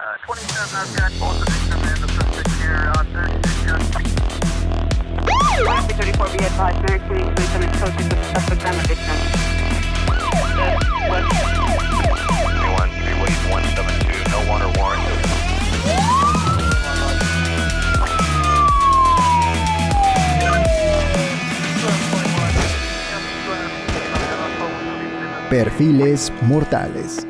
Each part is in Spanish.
27 RPI, both the victim and the suspect here, 36. 34 be advised, very clean, please come in close to the suspect and the victim. 21, 172, no warrant or warrant. Perfiles Mortales.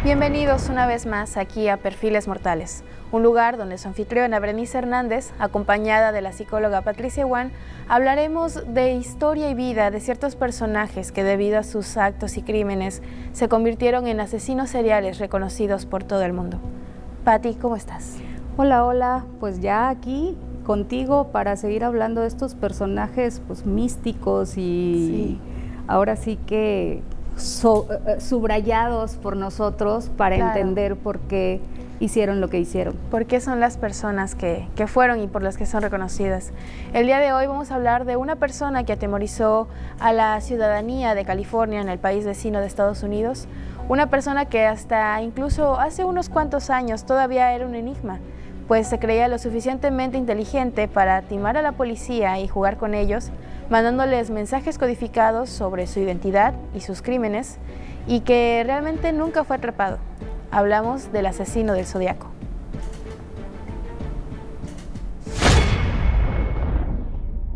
Bienvenidos una vez más aquí a Perfiles Mortales, un lugar donde su anfitriona Berenice Hernández, acompañada de la psicóloga Patricia Wan, hablaremos de historia y vida de ciertos personajes que debido a sus actos y crímenes se convirtieron en asesinos seriales reconocidos por todo el mundo. Pati, ¿cómo estás? Hola, pues ya aquí contigo para seguir hablando de estos personajes pues místicos y ahora sí que subrayados por nosotros para entender por qué hicieron lo que hicieron. ¿Por qué son las personas que fueron y por las que son reconocidas? El día de hoy vamos a hablar de una persona que atemorizó a la ciudadanía de California en el país vecino de Estados Unidos, una persona que hasta incluso hace unos cuantos años todavía era un enigma, pues se creía lo suficientemente inteligente para timar a la policía y jugar con ellos, mandándoles mensajes codificados sobre su identidad y sus crímenes, y que realmente nunca fue atrapado. Hablamos del asesino del Zodiaco.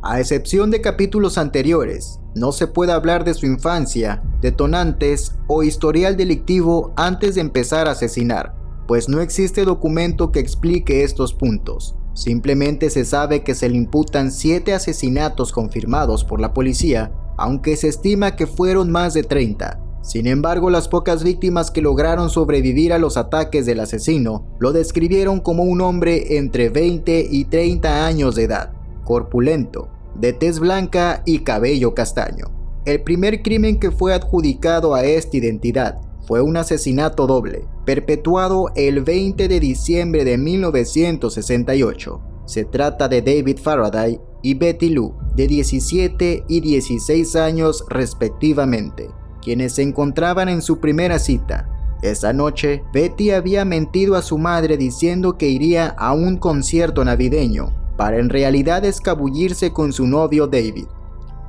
A excepción de capítulos anteriores, no se puede hablar de su infancia, detonantes o historial delictivo antes de empezar a asesinar, pues no existe documento que explique estos puntos. Simplemente se sabe que se le imputan 7 asesinatos confirmados por la policía, aunque se estima que fueron más de 30. Sin embargo, las pocas víctimas que lograron sobrevivir a los ataques del asesino lo describieron como un hombre entre 20 y 30 años de edad, corpulento, de tez blanca y cabello castaño. El primer crimen que fue adjudicado a esta identidad fue un asesinato doble, perpetuado el 20 de diciembre de 1968. Se trata de David Faraday y Betty Lou, de 17 y 16 años respectivamente, quienes se encontraban en su primera cita. Esa noche, Betty había mentido a su madre diciendo que iría a un concierto navideño, para en realidad escabullirse con su novio David.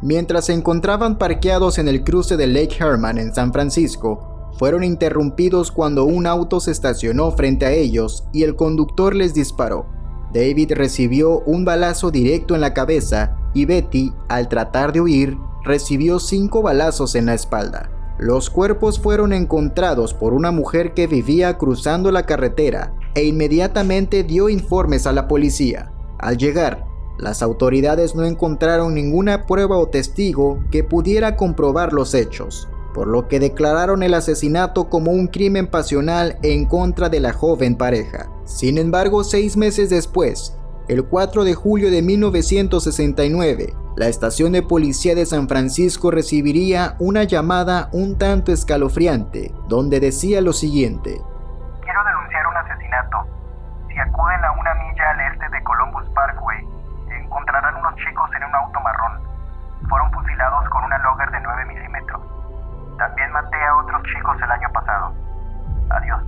Mientras se encontraban parqueados en el cruce de Lake Herman en San Francisco, fueron interrumpidos cuando un auto se estacionó frente a ellos y el conductor les disparó. David recibió un balazo directo en la cabeza y Betty, al tratar de huir, recibió 5 balazos en la espalda. Los cuerpos fueron encontrados por una mujer que vivía cruzando la carretera e inmediatamente dio informes a la policía. Al llegar, las autoridades no encontraron ninguna prueba o testigo que pudiera comprobar los hechos, por lo que declararon el asesinato como un crimen pasional en contra de la joven pareja. Sin embargo, 6 meses después, el 4 de julio de 1969, la estación de policía de San Francisco recibiría una llamada un tanto escalofriante, donde decía lo siguiente: quiero denunciar un asesinato. Si acuden a 1 milla al este de Columbus Parkway, encontrarán unos chicos en un auto marrón. Fueron fusilados con una Luger de 9 milímetros. También maté a otros chicos el año pasado. Adiós.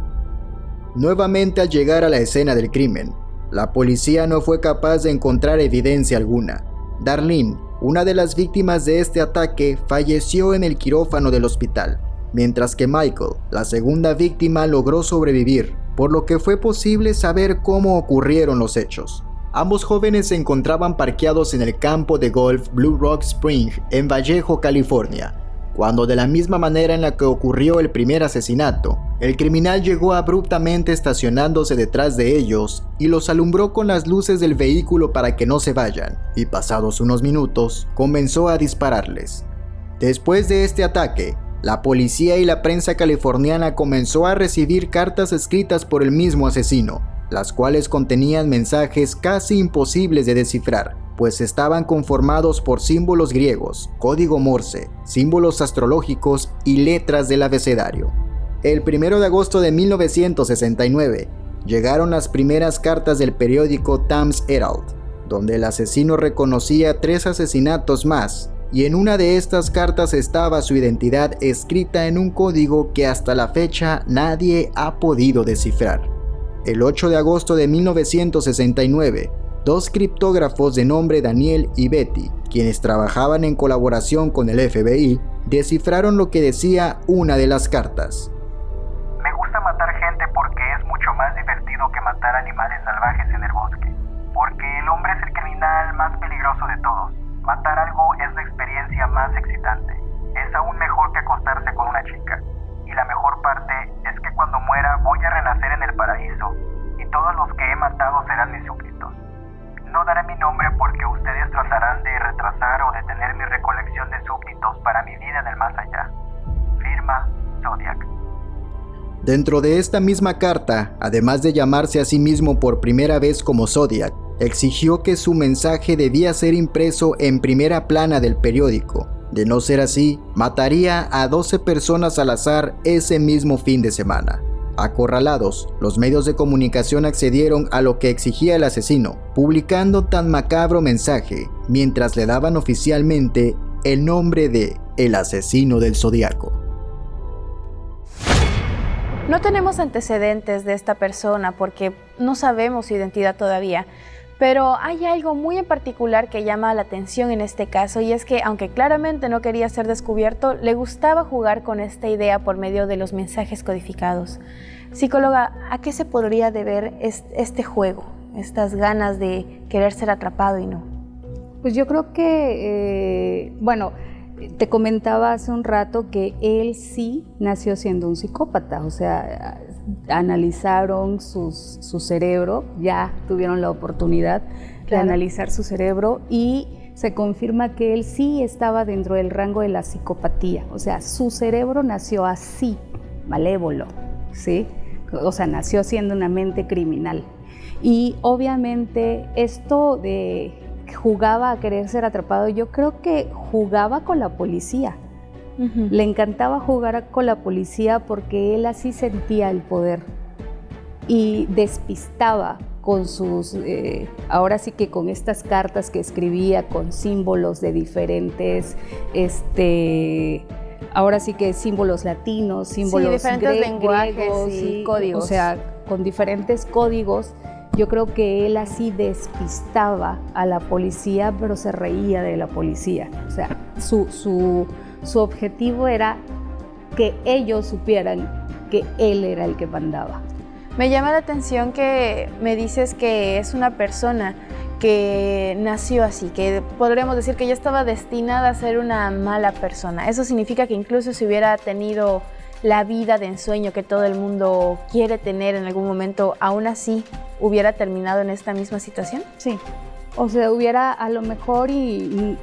Nuevamente, al llegar a la escena del crimen, la policía no fue capaz de encontrar evidencia alguna. Darlene, una de las víctimas de este ataque, falleció en el quirófano del hospital, mientras que Michael, la segunda víctima, logró sobrevivir, por lo que fue posible saber cómo ocurrieron los hechos. Ambos jóvenes se encontraban parqueados en el campo de golf Blue Rock Spring en Vallejo, California, cuando de la misma manera en la que ocurrió el primer asesinato, el criminal llegó abruptamente estacionándose detrás de ellos y los alumbró con las luces del vehículo para que no se vayan, y pasados unos minutos, comenzó a dispararles. Después de este ataque, la policía y la prensa californiana comenzó a recibir cartas escritas por el mismo asesino, las cuales contenían mensajes casi imposibles de descifrar, pues estaban conformados por símbolos griegos, código Morse, símbolos astrológicos y letras del abecedario. El 1 de agosto de 1969, llegaron las primeras cartas del periódico Times Herald, donde el asesino reconocía 3 asesinatos más y en una de estas cartas estaba su identidad escrita en un código que hasta la fecha nadie ha podido descifrar. El 8 de agosto de 1969, dos criptógrafos de nombre Daniel y Betty, quienes trabajaban en colaboración con el FBI, descifraron lo que decía una de las cartas. Me gusta matar gente porque es mucho más divertido que matar animales salvajes en el bosque. Porque el hombre es el criminal más peligroso de todos. Matar algo es la experiencia más excitante. Es aún mejor que acostarse con una chica. Y la mejor parte es que cuando muera voy a renacer en el paraíso. Y todos los que he matado serán mis súbditos. No daré mi nombre porque ustedes tratarán de retrasar o detener mi recolección de súbditos para mi vida en el más allá. Firma Zodiac. Dentro de esta misma carta, además de llamarse a sí mismo por primera vez como Zodiac, exigió que su mensaje debía ser impreso en primera plana del periódico. De no ser así, mataría a 12 personas al azar ese mismo fin de semana. Acorralados, los medios de comunicación accedieron a lo que exigía el asesino, publicando tan macabro mensaje, mientras le daban oficialmente el nombre de El Asesino del Zodiaco. No tenemos antecedentes de esta persona porque no sabemos su identidad todavía, pero hay algo muy en particular que llama la atención en este caso, y es que aunque claramente no quería ser descubierto, le gustaba jugar con esta idea por medio de los mensajes codificados. Psicóloga, ¿a qué se podría deber este juego, estas ganas de querer ser atrapado y no? Pues yo creo que, te comentaba hace un rato que él sí nació siendo un psicópata, o sea, analizaron su cerebro, ya tuvieron la oportunidad de analizar su cerebro y se confirma que él sí estaba dentro del rango de la psicopatía, o sea, su cerebro nació así, malévolo, ¿sí? O sea, nació siendo una mente criminal. Y obviamente esto de jugaba a querer ser atrapado, yo creo que jugaba con la policía. Le encantaba jugar con la policía porque él así sentía el poder y despistaba con sus, ahora sí que con estas cartas que escribía con símbolos de diferentes, ahora sí que símbolos latinos, símbolos diferentes lenguajes y códigos. O sea, con diferentes códigos. Yo creo que él así despistaba a la policía, pero se reía de la policía. O sea, su objetivo era que ellos supieran que él era el que mandaba. Me llama la atención que me dices que es una persona que nació así, que podríamos decir que ya estaba destinada a ser una mala persona. ¿Eso significa que incluso si hubiera tenido la vida de ensueño que todo el mundo quiere tener en algún momento, aún así hubiera terminado en esta misma situación? Sí, o sea, hubiera a lo mejor y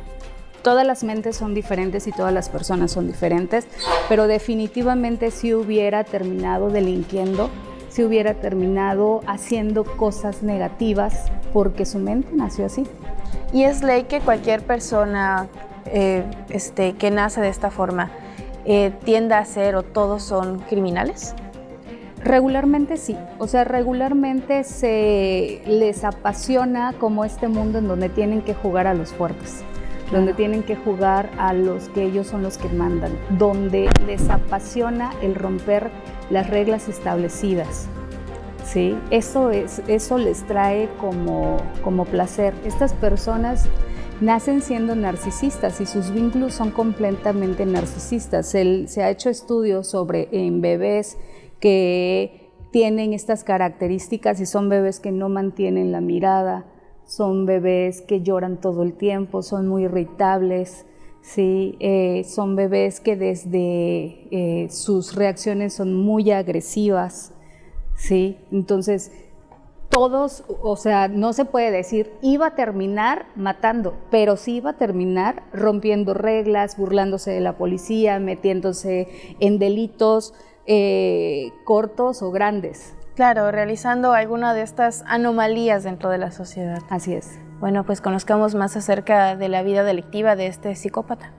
todas las mentes son diferentes y todas las personas son diferentes, pero definitivamente sí hubiera terminado delinquiendo, sí hubiera terminado haciendo cosas negativas porque su mente nació así. Y es ley que cualquier persona que nace de esta forma tienda a ser o todos son criminales. Regularmente sí, o sea, regularmente se les apasiona como este mundo en donde tienen que jugar a los fuertes, donde tienen que jugar a los que ellos son los que mandan, donde les apasiona el romper las reglas establecidas, ¿sí? Eso les trae como placer. Estas personas nacen siendo narcisistas y sus vínculos son completamente narcisistas. Se ha hecho estudios en bebés que tienen estas características y son bebés que no mantienen la mirada, son bebés que lloran todo el tiempo, son muy irritables, ¿sí? Son bebés que desde sus reacciones son muy agresivas, ¿sí? Entonces, todos, o sea, no se puede decir iba a terminar matando, pero sí iba a terminar rompiendo reglas, burlándose de la policía, metiéndose en delitos cortos o grandes. Claro, realizando alguna de estas anomalías dentro de la sociedad. Así es. Bueno, pues conozcamos más acerca de la vida delictiva de este psicópata.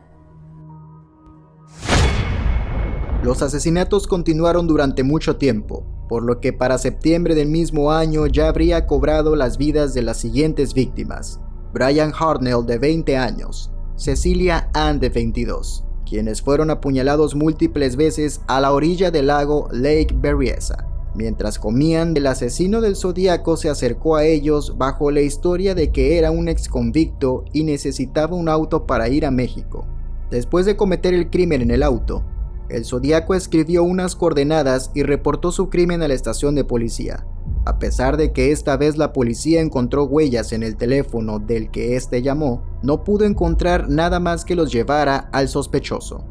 Los asesinatos continuaron durante mucho tiempo, por lo que para septiembre del mismo año ya habría cobrado las vidas de las siguientes víctimas: Brian Hartnell, de 20 años, Cecilia Ann, de 22, quienes fueron apuñalados múltiples veces a la orilla del lago Lake Berryessa. Mientras comían, el asesino del Zodíaco se acercó a ellos bajo la historia de que era un exconvicto y necesitaba un auto para ir a México. Después de cometer el crimen en el auto, el Zodíaco escribió unas coordenadas y reportó su crimen a la estación de policía. A pesar de que esta vez la policía encontró huellas en el teléfono del que éste llamó, no pudo encontrar nada más que los llevara al sospechoso.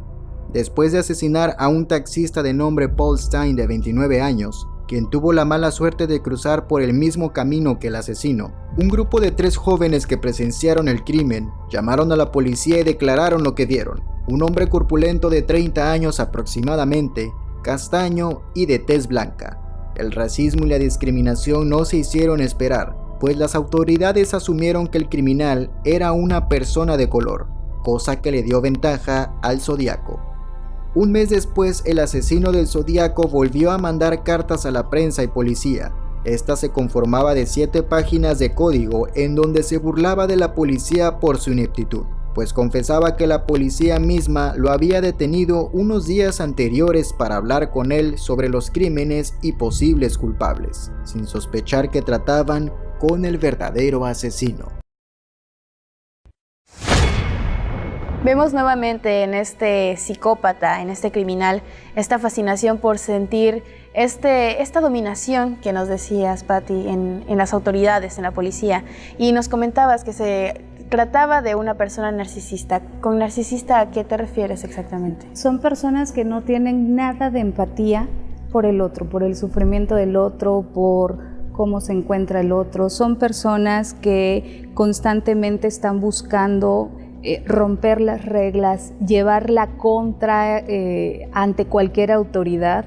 Después de asesinar a un taxista de nombre Paul Stein, de 29 años, quien tuvo la mala suerte de cruzar por el mismo camino que el asesino, un grupo de 3 jóvenes que presenciaron el crimen llamaron a la policía y declararon lo que vieron. Un hombre corpulento de 30 años aproximadamente, castaño y de tez blanca. El racismo y la discriminación no se hicieron esperar, pues las autoridades asumieron que el criminal era una persona de color, cosa que le dio ventaja al Zodíaco. Un mes después, el asesino del Zodíaco volvió a mandar cartas a la prensa y policía. Esta se conformaba de 7 páginas de código en donde se burlaba de la policía por su ineptitud, pues confesaba que la policía misma lo había detenido unos días anteriores para hablar con él sobre los crímenes y posibles culpables, sin sospechar que trataban con el verdadero asesino. Vemos nuevamente en este psicópata, en este criminal, esta fascinación por sentir esta dominación que nos decías, Patti, en las autoridades, en la policía. Y nos comentabas que se trataba de una persona narcisista. ¿Con narcisista a qué te refieres exactamente? Son personas que no tienen nada de empatía por el otro, por el sufrimiento del otro, por cómo se encuentra el otro. Son personas que constantemente están buscando romper las reglas, llevar la contra ante cualquier autoridad.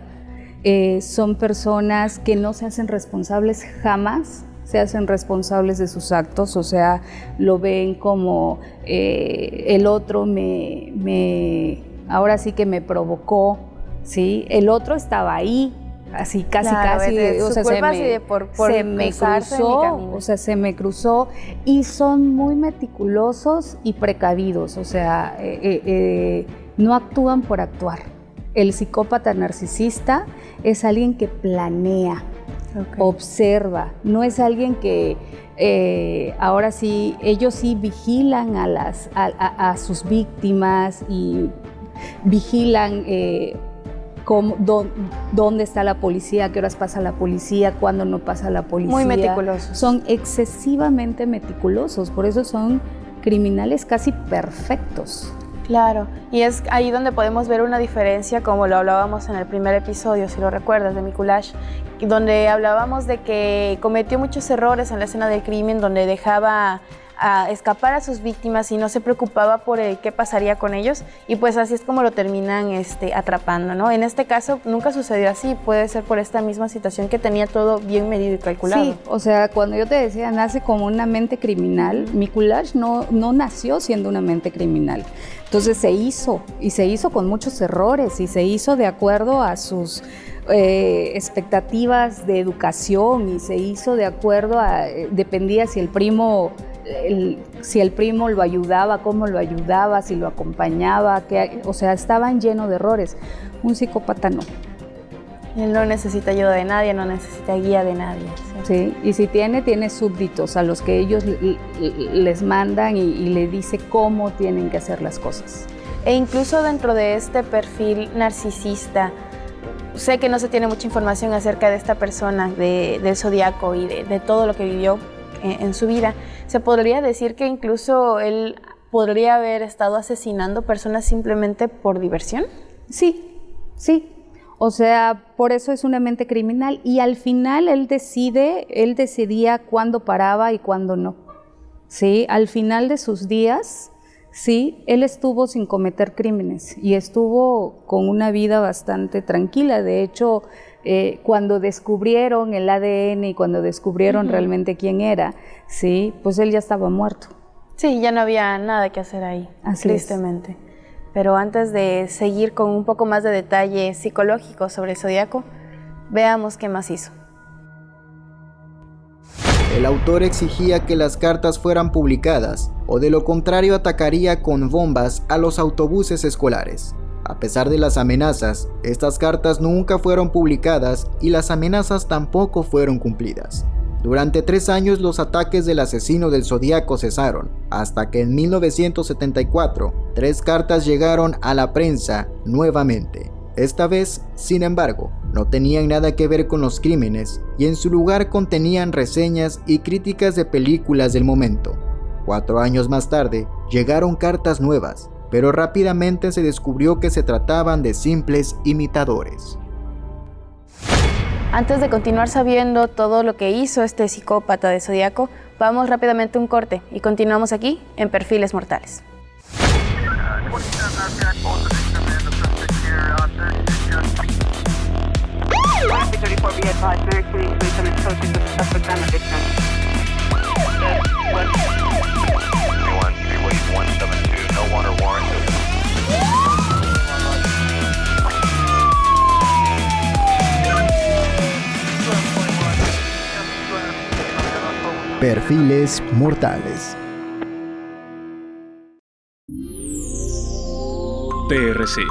Son personas que no se hacen responsables jamás, se hacen responsables de sus actos, o sea, lo ven como el otro ahora sí que me provocó, ¿sí? El otro estaba ahí, así casi, o sea, se me cruzó, o sea, se me cruzó, y son muy meticulosos y precavidos, o sea, no actúan por actuar. El psicópata narcisista es alguien que planea, observa, no es alguien que ahora sí, ellos sí vigilan a sus víctimas y vigilan dónde está la policía, a qué horas pasa la policía, cuándo no pasa la policía. Muy meticulosos. Son excesivamente meticulosos, por eso son criminales casi perfectos. Claro, y es ahí donde podemos ver una diferencia, como lo hablábamos en el primer episodio, si lo recuerdas, de Mikuláš, donde hablábamos de que cometió muchos errores en la escena del crimen, donde dejaba a escapar a sus víctimas y no se preocupaba por qué pasaría con ellos, y pues así es como lo terminan atrapando, ¿no? En este caso nunca sucedió así, puede ser por esta misma situación que tenía todo bien medido y calculado. Sí, o sea, cuando yo te decía nace como una mente criminal, Mikuláš no nació siendo una mente criminal. Entonces se hizo con muchos errores y se hizo de acuerdo a sus expectativas de educación y se hizo de acuerdo a, dependía si el primo lo ayudaba, cómo lo ayudaba, si lo acompañaba, o sea, estaban llenos de errores. Un psicópata no. Él no necesita ayuda de nadie, no necesita guía de nadie. Sí, y si tiene súbditos a los que ellos les mandan y le dice cómo tienen que hacer las cosas. E incluso dentro de este perfil narcisista, sé que no se tiene mucha información acerca de esta persona, del Zodíaco y de todo lo que vivió en su vida. ¿Se podría decir que incluso él podría haber estado asesinando personas simplemente por diversión? Sí. O sea, por eso es una mente criminal y al final él decidía cuándo paraba y cuándo no. Sí, al final de sus días, sí, él estuvo sin cometer crímenes y estuvo con una vida bastante tranquila. De hecho, cuando descubrieron el ADN y cuando descubrieron realmente quién era, sí, pues él ya estaba muerto. Sí, ya no había nada que hacer ahí, tristemente. Pero antes de seguir con un poco más de detalle psicológico sobre el Zodíaco, veamos qué más hizo. El autor exigía que las cartas fueran publicadas, o de lo contrario atacaría con bombas a los autobuses escolares. A pesar de las amenazas, estas cartas nunca fueron publicadas y las amenazas tampoco fueron cumplidas. Durante 3 años los ataques del asesino del Zodíaco cesaron, hasta que en 1974, 3 cartas llegaron a la prensa nuevamente. Esta vez, sin embargo, no tenían nada que ver con los crímenes y en su lugar contenían reseñas y críticas de películas del momento. 4 años más tarde, llegaron cartas nuevas, pero rápidamente se descubrió que se trataban de simples imitadores. Antes de continuar sabiendo todo lo que hizo este psicópata de Zodíaco, vamos rápidamente a un corte y continuamos aquí en Perfiles Mortales. 27 Jack, both the victim and the suspect here on 36 34 be advised, very serious victim is posted with the suspect and the victim. 21, freeway 172, no wanted warrant. Perfiles Mortales. TRC,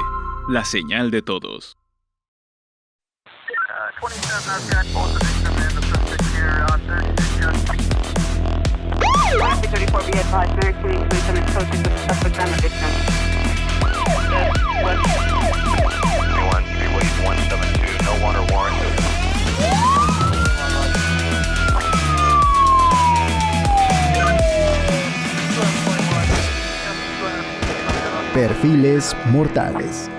la señal de todos. 27 Jack, both the victim and the suspect here on 36 34 be advised, very serious victim is posted with the suspect and the victim. 21, freeway 172, no wanted warrant. Perfiles Mortales.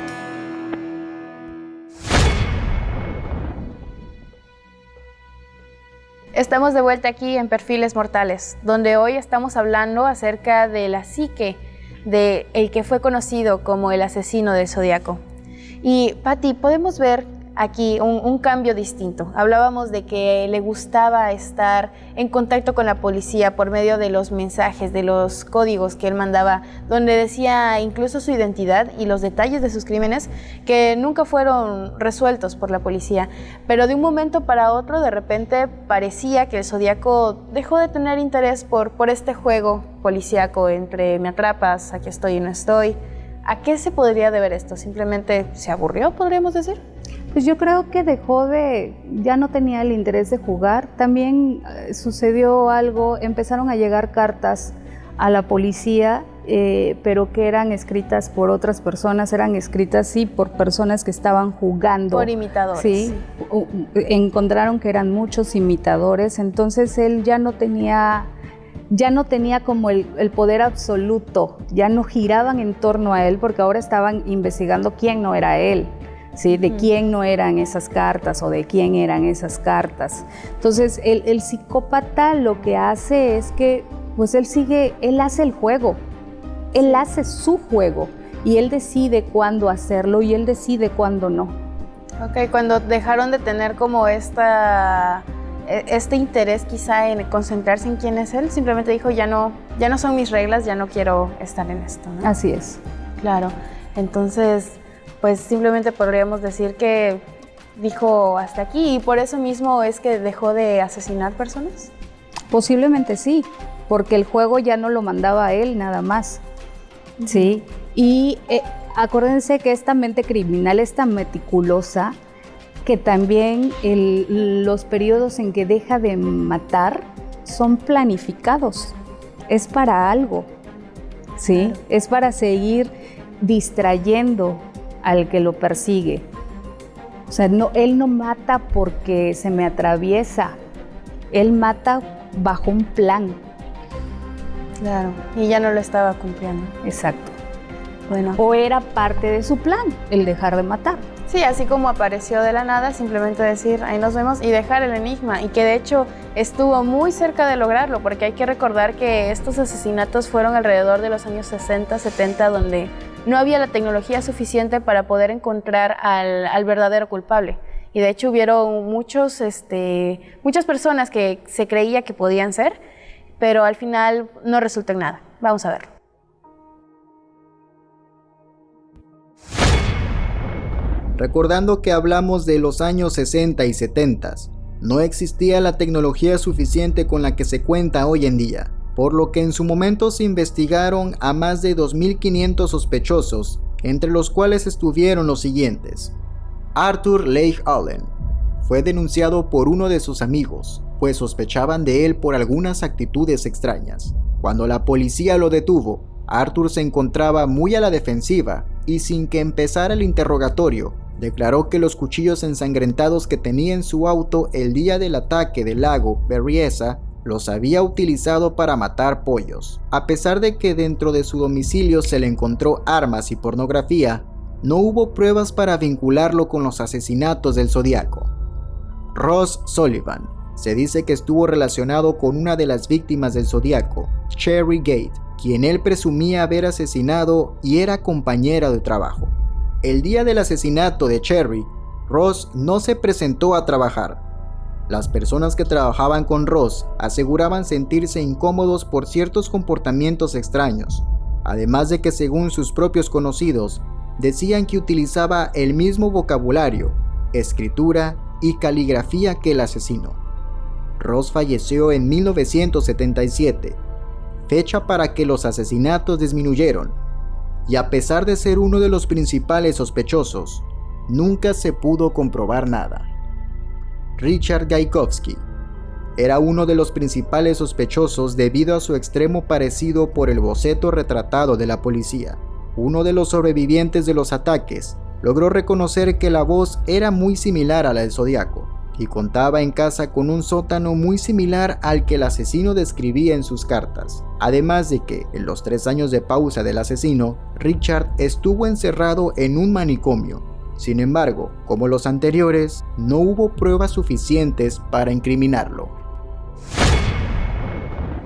Estamos de vuelta aquí en Perfiles Mortales, donde hoy estamos hablando acerca de la psique de el que fue conocido como el asesino del Zodíaco. Y Patti, podemos ver aquí un cambio distinto. Hablábamos de que le gustaba estar en contacto con la policía por medio de los mensajes, de los códigos que él mandaba, donde decía incluso su identidad y los detalles de sus crímenes que nunca fueron resueltos por la policía. Pero de un momento para otro, de repente, parecía que el Zodíaco dejó de tener interés por este juego policíaco entre me atrapas, aquí estoy y no estoy. ¿A qué se podría deber esto? ¿Simplemente se aburrió, podríamos decir? Pues yo creo que ya no tenía el interés de jugar. También sucedió algo, empezaron a llegar cartas a la policía, pero que eran escritas por otras personas, eran escritas sí por personas que estaban jugando. Por imitadores. Sí, encontraron que eran muchos imitadores, entonces él ya no tenía como el poder absoluto, ya no giraban en torno a él porque ahora estaban investigando quién no era él. ¿Sí? De quién no eran esas cartas o de quién eran esas cartas. Entonces el psicópata lo que hace es que pues él hace el juego, él hace su juego y él decide cuándo hacerlo y él decide cuándo no. Ok, cuando dejaron de tener como este interés quizá en concentrarse en quién es él, simplemente dijo ya no son mis reglas, ya no quiero estar en esto, ¿no? Así es. Claro, entonces pues simplemente podríamos decir que dijo hasta aquí y por eso mismo es que dejó de asesinar personas. Posiblemente sí, porque el juego ya no lo mandaba a él nada más, ¿sí? Y acuérdense que esta mente criminal es tan meticulosa que también los periodos en que deja de matar son planificados, es para algo, ¿sí? Es para seguir distrayendo al que lo persigue. O sea, él no mata porque se me atraviesa, él mata bajo un plan. Claro, y ya no lo estaba cumpliendo. Exacto. Bueno. O era parte de su plan, el dejar de matar. Sí, así como apareció de la nada, simplemente decir, ahí nos vemos y dejar el enigma. Y que de hecho estuvo muy cerca de lograrlo, porque hay que recordar que estos asesinatos fueron alrededor de los años 60, 70, donde no había la tecnología suficiente para poder encontrar al verdadero culpable. Y de hecho hubieron muchas personas que se creía que podían ser, pero al final no resultó en nada. Vamos a verlo. Recordando que hablamos de los años 60 y 70, no existía la tecnología suficiente con la que se cuenta hoy en día, por lo que en su momento se investigaron a más de 2.500 sospechosos, entre los cuales estuvieron los siguientes. Arthur Leigh Allen fue denunciado por uno de sus amigos, pues sospechaban de él por algunas actitudes extrañas. Cuando la policía lo detuvo, Arthur se encontraba muy a la defensiva y sin que empezara el interrogatorio, declaró que los cuchillos ensangrentados que tenía en su auto el día del ataque del lago Berryessa los había utilizado para matar pollos. A pesar de que dentro de su domicilio se le encontró armas y pornografía, no hubo pruebas para vincularlo con los asesinatos del Zodíaco. Ross Sullivan se dice que estuvo relacionado con una de las víctimas del Zodíaco, Cherry Gate, quien él presumía haber asesinado y era compañera de trabajo. El día del asesinato de Cherry, Ross no se presentó a trabajar. Las personas que trabajaban con Ross aseguraban sentirse incómodos por ciertos comportamientos extraños, además de que según sus propios conocidos, decían que utilizaba el mismo vocabulario, escritura y caligrafía que el asesino. Ross falleció en 1977, fecha para que los asesinatos disminuyeron, y a pesar de ser uno de los principales sospechosos, nunca se pudo comprobar nada. Richard Gajkowski era uno de los principales sospechosos debido a su extremo parecido por el boceto retratado de la policía. Uno de los sobrevivientes de los ataques logró reconocer que la voz era muy similar a la del Zodíaco y contaba en casa con un sótano muy similar al que el asesino describía en sus cartas. Además de que, en los 3 años de pausa del asesino, Richard estuvo encerrado en un manicomio. Sin embargo, como los anteriores, no hubo pruebas suficientes para incriminarlo.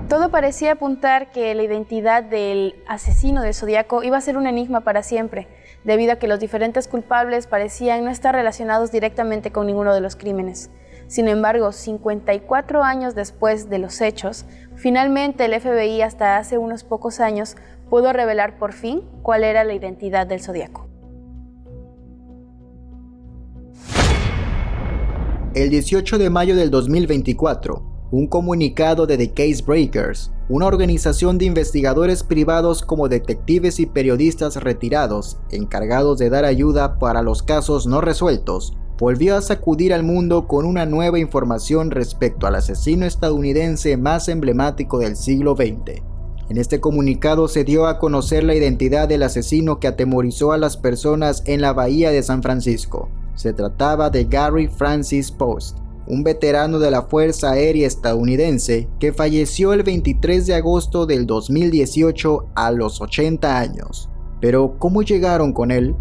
Todo parecía apuntar que la identidad del asesino del Zodíaco iba a ser un enigma para siempre, debido a que los diferentes culpables parecían no estar relacionados directamente con ninguno de los crímenes. Sin embargo, 54 años después de los hechos, finalmente el FBI hasta hace unos pocos años pudo revelar por fin cuál era la identidad del Zodíaco. El 18 de mayo del 2024, un comunicado de The Case Breakers, una organización de investigadores privados como detectives y periodistas retirados, encargados de dar ayuda para los casos no resueltos, volvió a sacudir al mundo con una nueva información respecto al asesino estadounidense más emblemático del siglo XX. En este comunicado se dio a conocer la identidad del asesino que atemorizó a las personas en la bahía de San Francisco. Se trataba de Gary Francis Post, un veterano de la Fuerza Aérea estadounidense que falleció el 23 de agosto del 2018 a los 80 años. Pero, ¿cómo llegaron con él?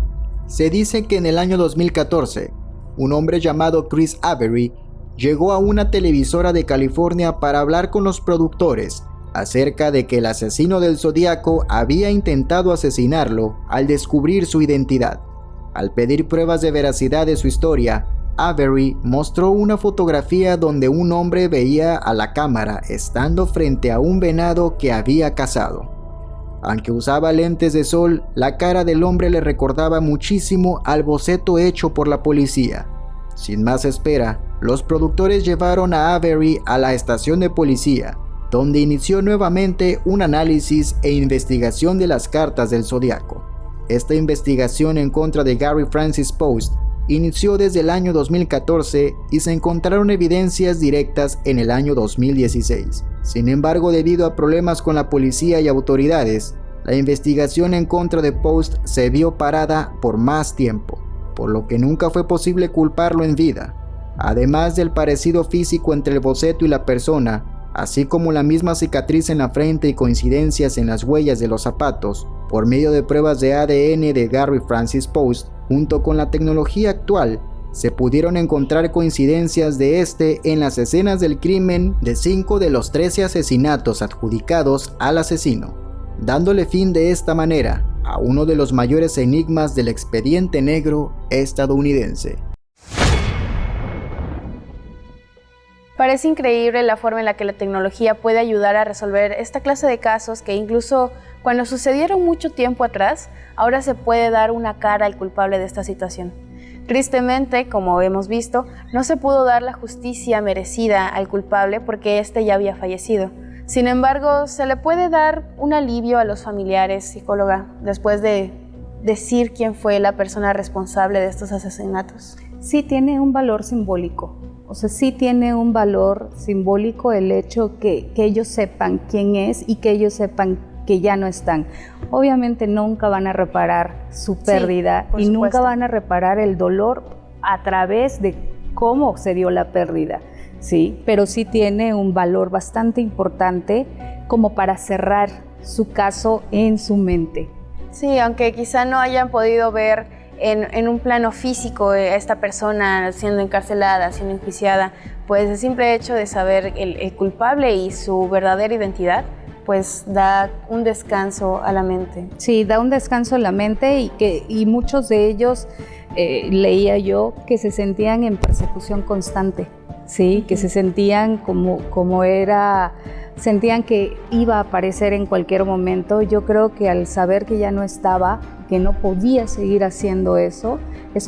Se dice que en el año 2014, un hombre llamado Chris Avery llegó a una televisora de California para hablar con los productores acerca de que el asesino del Zodíaco había intentado asesinarlo al descubrir su identidad. Al pedir pruebas de veracidad de su historia, Avery mostró una fotografía donde un hombre veía a la cámara estando frente a un venado que había cazado. Aunque usaba lentes de sol, la cara del hombre le recordaba muchísimo al boceto hecho por la policía. Sin más espera, los productores llevaron a Avery a la estación de policía, donde inició nuevamente un análisis e investigación de las cartas del Zodíaco. Esta investigación en contra de Gary Francis Post inició desde el año 2014 y se encontraron evidencias directas en el año 2016. Sin embargo, debido a problemas con la policía y autoridades, la investigación en contra de Post se vio parada por más tiempo, por lo que nunca fue posible culparlo en vida. Además del parecido físico entre el boceto y la persona, así como la misma cicatriz en la frente y coincidencias en las huellas de los zapatos, por medio de pruebas de ADN de Gary Francis Post, junto con la tecnología actual, se pudieron encontrar coincidencias de en las escenas del crimen de 5 de los 13 asesinatos adjudicados al asesino, dándole fin de esta manera a uno de los mayores enigmas del expediente negro estadounidense. Parece increíble la forma en la que la tecnología puede ayudar a resolver esta clase de casos que incluso cuando sucedieron mucho tiempo atrás, ahora se puede dar una cara al culpable de esta situación. Tristemente, como hemos visto, no se pudo dar la justicia merecida al culpable porque éste ya había fallecido. Sin embargo, se le puede dar un alivio a los familiares, psicóloga, después de decir quién fue la persona responsable de estos asesinatos. Sí tiene un valor simbólico, o sea, sí tiene un valor simbólico el hecho que ellos sepan quién es y que ellos sepan que ya no están. Obviamente nunca van a reparar su pérdida y nunca van a reparar el dolor a través de cómo se dio la pérdida, ¿sí? Pero sí tiene un valor bastante importante como para cerrar su caso en su mente. Sí, aunque quizá no hayan podido ver en un plano físico a esta persona siendo encarcelada, siendo enjuiciada, pues el simple hecho de saber el culpable y su verdadera identidad, pues da un descanso a la mente. Sí, da un descanso a la mente y muchos de ellos, leía yo, que se sentían en persecución constante, ¿sí? Que se sentían sentían que iba a aparecer en cualquier momento. Yo creo que al saber que ya no estaba, que no podía seguir haciendo eso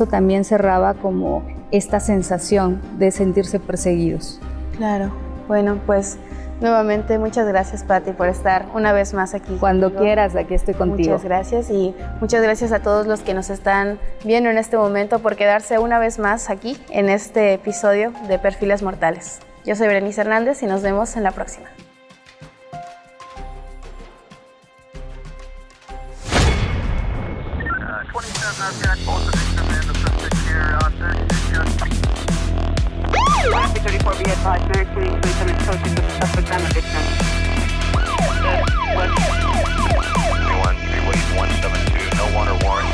también cerraba como esta sensación de sentirse perseguidos. Claro, bueno, pues nuevamente muchas gracias, Pati, por estar una vez más aquí. Cuando quieras, aquí estoy contigo. Muchas gracias y muchas gracias a todos los que nos están viendo en este momento por quedarse una vez más aquí en este episodio de Perfiles Mortales. Yo soy Berenice Hernández y nos vemos en la próxima. Traffic 34, be advised, very clean, please come in close to the suspect on the victim. 21, 172, no warrant or warrant.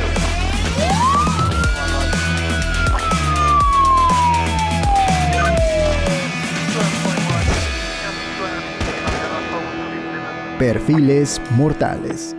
Perfiles Mortales.